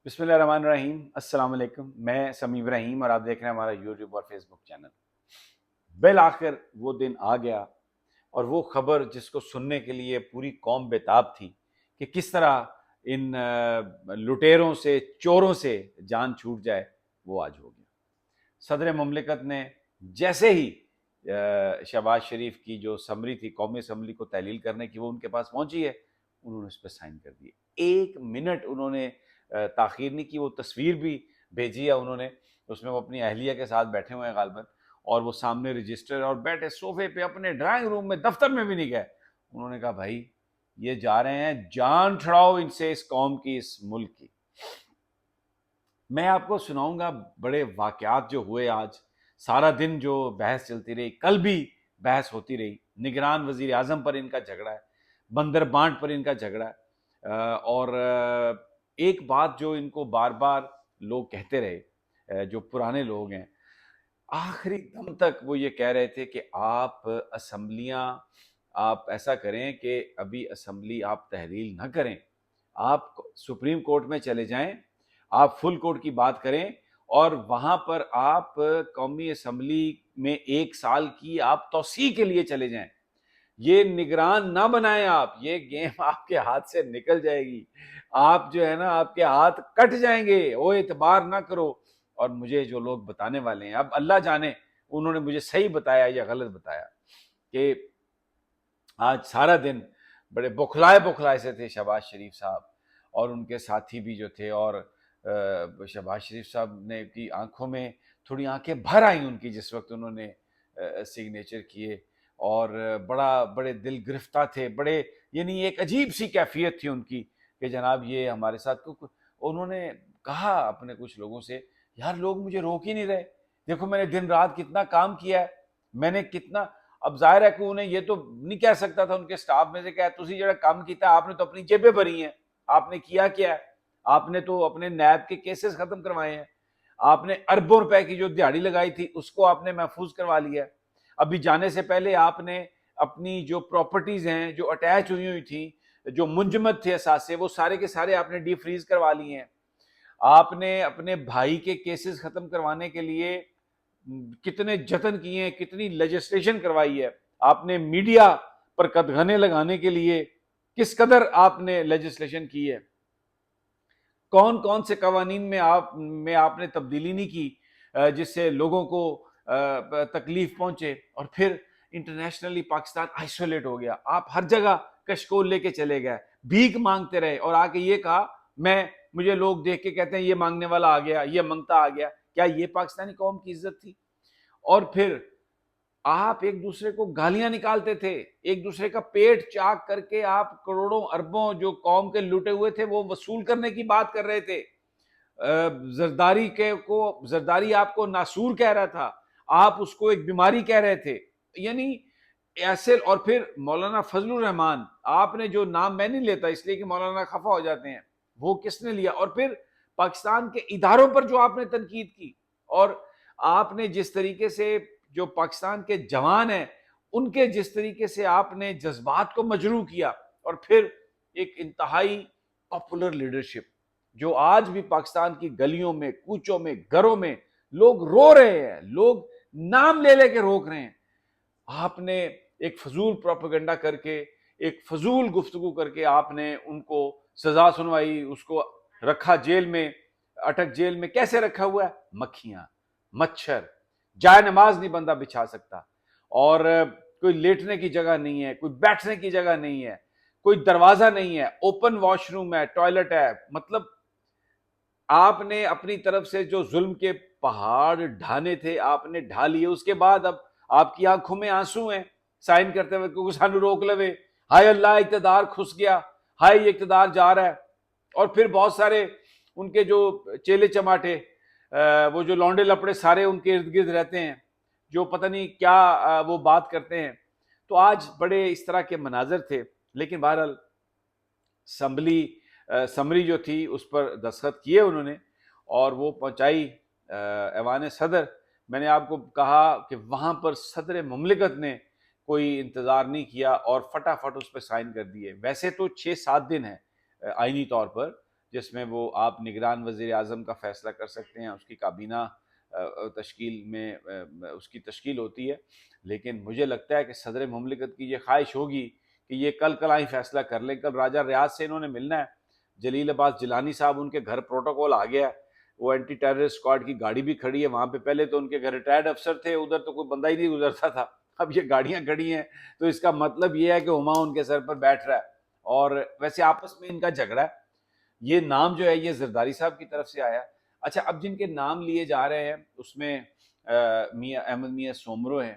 بسم اللہ الرحمن الرحیم۔ السلام علیکم، میں سمیع ابراہیم اور آپ دیکھ رہے ہیں ہمارا یوٹیوب اور فیس بک چینل۔ بالآخر وہ دن آ گیا اور وہ خبر جس کو سننے کے لیے پوری قوم بےتاب تھی کہ کس طرح ان لٹیروں سے، چوروں سے جان چھوٹ جائے، وہ آج ہو گیا۔ صدر مملکت نے جیسے ہی شہباز شریف کی جو اسمبلی تھی، قومی اسمبلی کو تحلیل کرنے کی، وہ ان کے پاس پہنچی ہے، انہوں نے اس پہ سائن کر دیے۔ 1 منٹ انہوں نے تاخیر نہیں کی۔ وہ تصویر بھی بھیجی ہے انہوں نے، اس میں وہ اپنی اہلیہ کے ساتھ بیٹھے ہوئے ہیں غالباً، اور وہ سامنے رجسٹر اور بیٹھے صوفے پہ، اپنے ڈرائنگ روم میں، دفتر میں بھی نہیں گئے۔ انہوں نے کہا بھائی یہ جا رہے ہیں، جان چھڑاؤ ان سے، اس قوم کی، اس ملک کی۔ میں آپ کو سناؤں گا بڑے واقعات جو ہوئے آج، سارا دن جو بحث چلتی رہی، کل بھی بحث ہوتی رہی۔ نگران وزیر اعظم پر ان کا جھگڑا ہے، بندر بانٹ پر ان کا جھگڑا ہے، اور ایک بات جو ان کو بار بار لوگ کہتے رہے، جو پرانے لوگ ہیں، آخری دم تک وہ یہ کہہ رہے تھے کہ آپ اسمبلیاں، آپ ایسا کریں کہ ابھی اسمبلی آپ تحلیل نہ کریں، آپ سپریم کورٹ میں چلے جائیں، آپ فل کورٹ کی بات کریں، اور وہاں پر آپ قومی اسمبلی میں 1 سال کی آپ توسیع کے لیے چلے جائیں۔ یہ نگران نہ بنائیں، آپ یہ گیم آپ کے ہاتھ سے نکل جائے گی، آپ جو ہے نا، آپ کے ہاتھ کٹ جائیں گے، وہ اعتبار نہ کرو۔ اور مجھے جو لوگ بتانے والے ہیں، اب اللہ جانے انہوں نے مجھے صحیح بتایا یا غلط بتایا، کہ آج سارا دن بڑے بکھلائے سے تھے شہباز شریف صاحب اور ان کے ساتھی بھی جو تھے، اور شہباز شریف صاحب نے کی آنکھوں میں تھوڑی آنکھیں بھر آئیں ان کی جس وقت انہوں نے سگنیچر کیے، اور بڑے دل گرفتہ تھے، بڑے، یعنی ایک عجیب سی کیفیت تھی ان کی کہ جناب یہ ہمارے ساتھ۔ انہوں نے کہا اپنے کچھ لوگوں سے، یار لوگ مجھے روک ہی نہیں رہے، دیکھو میں نے دن رات کتنا کام کیا ہے، میں نے کتنا۔ اب ظاہر ہے کہ انہیں یہ تو نہیں کہہ سکتا تھا ان کے سٹاف میں سے کہ تسی جڑا کام کیتا ہے، آپ نے تو اپنی جیبیں بھری ہیں، آپ نے کیا کیا ہے، آپ نے تو اپنے نیب کے کیسز ختم کروائے ہیں، آپ نے اربوں روپے کی جو دیہڑی لگائی تھی اس کو آپ نے محفوظ کروا لیا ہے، ابھی جانے سے پہلے آپ نے اپنی جو پراپرٹیز ہیں جو اٹیچ ہوئی تھیں، جو منجمد تھے اثاثے، وہ سارے کے سارے آپ نے ڈی فریز کروا لیے ہیں۔ آپ نے اپنے بھائی کے کیسز ختم کروانے کے لیے کتنے جتن کیے ہیں، کتنی لیجسلیشن کروائی ہے، آپ نے میڈیا پر قدغنے لگانے کے لیے کس قدر آپ نے لیجسلیشن کی ہے، کون کون سے قوانین میں آپ نے تبدیلی نہیں کی جس سے لوگوں کو تکلیف پہنچے، اور پھر انٹرنیشنلی پاکستان آئسولیٹ ہو گیا، آپ ہر جگہ کشکول لے کے چلے گئے، بھیک مانگتے رہے، اور آ کے یہ کہا، مجھے لوگ دیکھ کے کہتے ہیں یہ مانگنے والا آ گیا، یہ منگتا آ گیا۔ کیا یہ پاکستانی قوم کی عزت تھی؟ اور پھر آپ ایک دوسرے کو گالیاں نکالتے تھے، ایک دوسرے کا پیٹ چاک کر کے آپ کروڑوں اربوں جو قوم کے لوٹے ہوئے تھے وہ وصول کرنے کی بات کر رہے تھے۔ زرداری آپ کو ناسور کہہ رہا تھا، آپ اس کو ایک بیماری کہہ رہے تھے، یعنی ایسے۔ اور پھر مولانا فضل الرحمان، آپ نے جو نام میں نہیں لیتا اس لیے کہ مولانا خفا ہو جاتے ہیں، وہ کس نے لیا؟ اور پھر پاکستان کے اداروں پر جو آپ نے تنقید کی، اور آپ نے جس طریقے سے جو پاکستان کے جوان ہیں ان کے جس طریقے سے آپ نے جذبات کو مجروح کیا، اور پھر ایک انتہائی پاپولر لیڈرشپ جو آج بھی پاکستان کی گلیوں میں، کوچوں میں، گھروں میں لوگ رو رہے ہیں، لوگ نام لے لے کے روک رہے ہیں۔ آپ نے ایک فضول پروپیگنڈا کر کے، ایک فضول گفتگو کر کے آپ نے ان کو سزا سنوائی، اس کو رکھا جیل میں، اٹک جیل میں۔ کیسے رکھا ہوا ہے؟ مکھیاں، مچھر، جائے نماز نہیں بندہ بچھا سکتا، اور کوئی لیٹنے کی جگہ نہیں ہے، کوئی بیٹھنے کی جگہ نہیں ہے، کوئی دروازہ نہیں ہے، اوپن واش روم ہے، ٹوائلٹ ہے۔ مطلب آپ نے اپنی طرف سے جو ظلم کے پہاڑ ڈھانے تھے آپ نے ڈھا لیے، اس کے بعد اب آپ کی آنکھوں میں آنسو ہیں سائن کرتے ہوئے، کیونکہ سانو روک لوے، ہائے اللہ اقتدار کھس گیا، ہائے یہ اقتدار جا رہا ہے۔ اور پھر بہت سارے ان کے جو چیلے چماٹے، وہ جو لونڈے لپڑے سارے ان کے ارد گرد رہتے ہیں، جو پتہ نہیں کیا وہ بات کرتے ہیں۔ تو آج بڑے اس طرح کے مناظر تھے، لیکن بہرحال سمری جو تھی اس پر دستخط کیے انہوں نے، اور وہ پہنچائی ایوان صدر۔ میں نے آپ کو کہا کہ وہاں پر صدر مملکت نے کوئی انتظار نہیں کیا اور فٹافٹ اس پہ سائن کر دیے۔ ویسے تو 6-7 دن ہے آئینی طور پر، جس میں وہ آپ نگران وزیر اعظم کا فیصلہ کر سکتے ہیں، اس کی کابینہ تشکیل میں اس کی تشکیل ہوتی ہے، لیکن مجھے لگتا ہے کہ صدر مملکت کی یہ خواہش ہوگی کہ یہ کل آئی فیصلہ کر لیں۔ کل راجہ ریاض سے انہوں نے ملنا ہے، جلیل عباس جیلانی صاحب ان کے گھر پروٹوکول آ گیا ہے، وہ اینٹی ٹیررسٹ اسکواڈ کی گاڑی بھی کھڑی ہے وہاں پہ، پہلے تو ان کے گھر ریٹائرڈ افسر تھے، ادھر تو کوئی بندہ ہی نہیں گزرتا تھا، اب یہ گاڑیاں کھڑی ہیں، تو اس کا مطلب یہ ہے کہ ہما ان کے سر پر بیٹھ رہا ہے۔ اور ویسے آپس میں ان کا جھگڑا ہے، یہ نام جو ہے یہ زرداری صاحب کی طرف سے آیا۔ اچھا، اب جن کے نام لیے جا رہے ہیں اس میں میاں احمد میاں سومرو ہیں،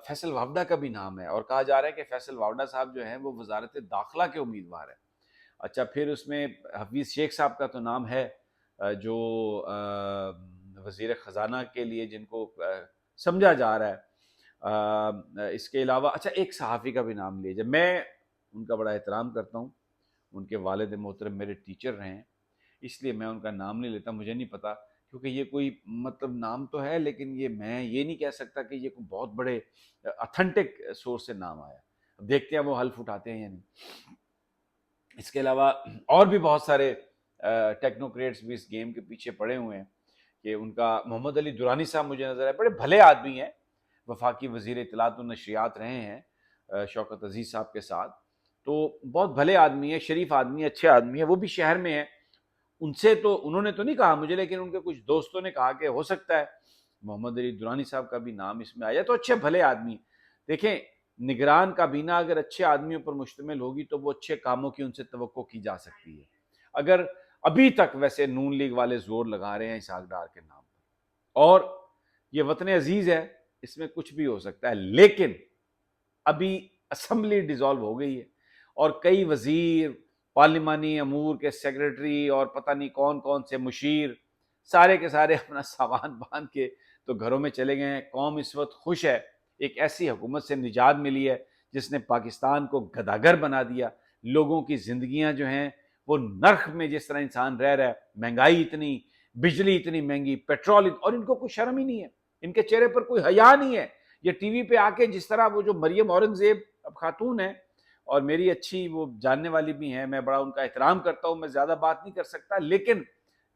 فیصل وافدہ کا بھی نام ہے، اور کہا جا رہا ہے کہ فیصل وافدہ صاحب جو ہیں وہ وزارت داخلہ کے امیدوار ہیں۔ اچھا، پھر اس میں حفیظ شیخ صاحب کا تو نام ہے، جو وزیر خزانہ کے لیے جن کو سمجھا جا رہا ہے۔ اس کے علاوہ اچھا ایک صحافی کا بھی نام لیا جائے، میں ان کا بڑا احترام کرتا ہوں، ان کے والد محترم میرے ٹیچر رہے ہیں، اس لیے میں ان کا نام نہیں لیتا، مجھے نہیں پتا، کیونکہ یہ کوئی مطلب نام تو ہے لیکن میں یہ نہیں کہہ سکتا کہ یہ کوئی بہت بڑے اتھینٹک سورس سے نام آیا۔ اب دیکھتے ہیں وہ حلف اٹھاتے ہیں یا نہیں۔ اس کے علاوہ اور بھی بہت سارے ٹیکنوکریٹس بھی اس گیم کے پیچھے پڑے ہوئے ہیں، کہ ان کا محمد علی درانی صاحب مجھے نظر آئے، بڑے بھلے آدمی ہیں، وفاقی وزیر اطلاعات و نشریات رہے ہیں شوکت عزیز صاحب کے ساتھ، تو بہت بھلے آدمی ہیں، شریف آدمی ہیں، اچھے آدمی ہیں، وہ بھی شہر میں ہیں۔ ان سے تو انہوں نے تو نہیں کہا مجھے، لیکن ان کے کچھ دوستوں نے کہا کہ ہو سکتا ہے محمد علی درانی صاحب کا بھی نام اس میں آیا، تو اچھے بھلے آدمی ہیں۔ دیکھیں، نگران کابینہ اگر اچھے آدمیوں پر مشتمل ہوگی تو وہ اچھے کاموں کی ان سے توقع کی جا سکتی ہے۔ اگر ابھی تک ویسے نون لیگ والے زور لگا رہے ہیں اسحاق ڈار کے نام پر، اور یہ وطن عزیز ہے، اس میں کچھ بھی ہو سکتا ہے، لیکن ابھی اسمبلی ڈیزالو ہو گئی ہے اور کئی وزیر، پارلیمانی امور کے سیکرٹری اور پتہ نہیں کون کون سے مشیر، سارے کے سارے اپنا سامان باندھ کے تو گھروں میں چلے گئے ہیں۔ قوم اس وقت خوش ہے، ایک ایسی حکومت سے نجات ملی ہے جس نے پاکستان کو گداگر بنا دیا۔ لوگوں کی زندگیاں جو ہیں وہ نرخ میں، جس طرح انسان رہ رہا ہے، مہنگائی اتنی، بجلی اتنی مہنگی، پیٹرول، اور ان کو کوئی شرم ہی نہیں ہے، ان کے چہرے پر کوئی حیا نہیں ہے۔ یہ ٹی وی پہ آ کے جس طرح وہ جو مریم اورنگزیب اب خاتون ہے اور میری اچھی وہ جاننے والی بھی ہیں، میں بڑا ان کا احترام کرتا ہوں، میں زیادہ بات نہیں کر سکتا، لیکن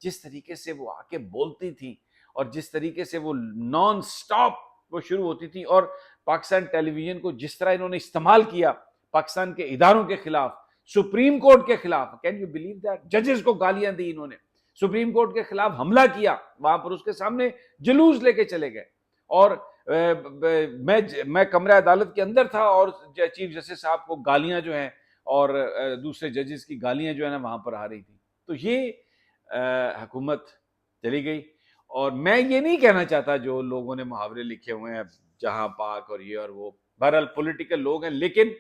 جس طریقے سے وہ آ کے بولتی تھی اور جس طریقے سے وہ نان سٹاپ وہ شروع ہوتی تھی، اور پاکستان ٹیلی ویژن کو جس طرح انہوں نے استعمال کیا پاکستان کے اداروں کے خلاف، سپریم کورٹ کے خلاف، کین یو بلیو دیٹ، ججز کو گالیاں دی انہوں نے، سپریم کورٹ کے خلاف حملہ کیا، وہاں پر اس کے سامنے جلوس لے کے چلے گئے، اور میں کمرہ عدالت کے اندر تھا اور چیف جسٹس صاحب کو گالیاں جو ہیں اور دوسرے ججز کی گالیاں جو ہے نا وہاں پر آ رہی تھی۔ تو یہ حکومت چلی گئی، اور میں یہ نہیں کہنا چاہتا جو لوگوں نے محاورے لکھے ہوئے ہیں جہاں پاک اور یہ اور وہ، بہرحال پولیٹیکل لوگ ہیں، لیکن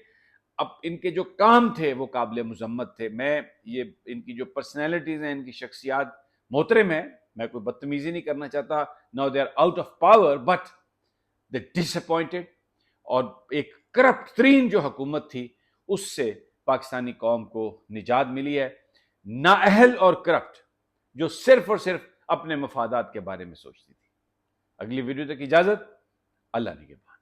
اب ان کے جو کام تھے وہ قابل مذمت تھے۔ میں یہ ان کی جو پرسنالٹیز ہیں، ان کی شخصیات محترم ہیں، میں کوئی بدتمیزی نہیں کرنا چاہتا، no they are out of power but they disappointed, اور ایک کرپٹ ترین جو حکومت تھی اس سے پاکستانی قوم کو نجات ملی ہے، نااہل اور کرپٹ جو صرف اور صرف اپنے مفادات کے بارے میں سوچتی تھی۔ اگلی ویڈیو تک اجازت، اللہ نگہبان۔